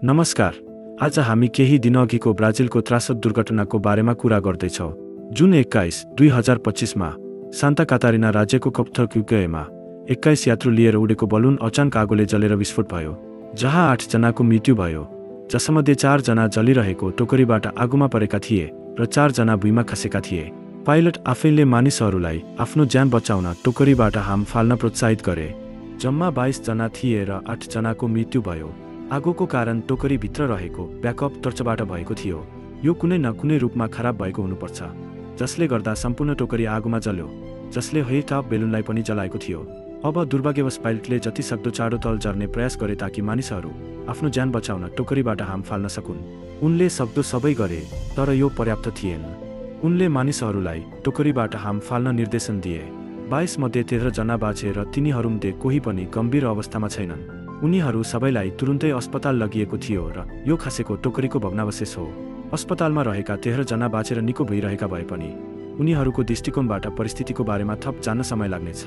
नमस्कार। आज हामी केही दिनअघिको ब्राजिलको त्रासद दुर्घटनाको बारेमा कुरा गर्दैछौँ। जुन 21, 2025मा सान्ता कातारिना राज्यको कप्थरक्युकेमा 21 यात्रु लिएर उडेको बलुन अचानक आगोले जलेर विस्फोट भयो, जहाँ 8 जनाको मृत्यु भयो, जसमध्ये 4 जना जलिरहेको टोकरीबाट आगोमा परेका थिए र 4 जना भुइँमा खसेका थिए। पाइलट आफैले मानिसहरूलाई आफ्नो ज्यान बचाउन टोकरीबाट हाम फाल्न प्रोत्साहित गरे। जम्मा 22 जना थिए र 8 जनाको मृत्यु भयो। आगोको कारण टोकरीभित्र रहेको ब्याकअप टर्चबाट भएको थियो। यो कुनै न कुनै रूपमा खराब भएको हुनुपर्छ, जसले गर्दा सम्पूर्ण टोकरी आगोमा जल्यो, जसले हेटअप बेलुनलाई पनि जलाएको थियो। अब दुर्भाग्यवश पाइलटले जति सक्दो चाँडो तल झर्ने प्रयास गरे ताकि मानिसहरू आफ्नो ज्यान बचाउन टोकरीबाट हाम फाल्न सकुन्। उनले सक्दो सबै गरे, तर यो पर्याप्त थिएन। उनले मानिसहरूलाई टोकरीबाट हाम फाल्न निर्देशन दिए। 22 मध्ये 13 जना बाँचे र तिनीहरूमध्ये कोही पनि गम्भीर अवस्थामा छैनन्। उनीहरू सबैलाई तुरुन्तै अस्पताल लगिएको थियो र यो खसेको टोकरीको भग्नावशेष हो। अस्पतालमा रहेका 13 जना बाँचेर निको भइरहेका भए पनि उनीहरूको दृष्टिकोणबाट परिस्थितिको बारेमा थप जान्न समय लाग्नेछ।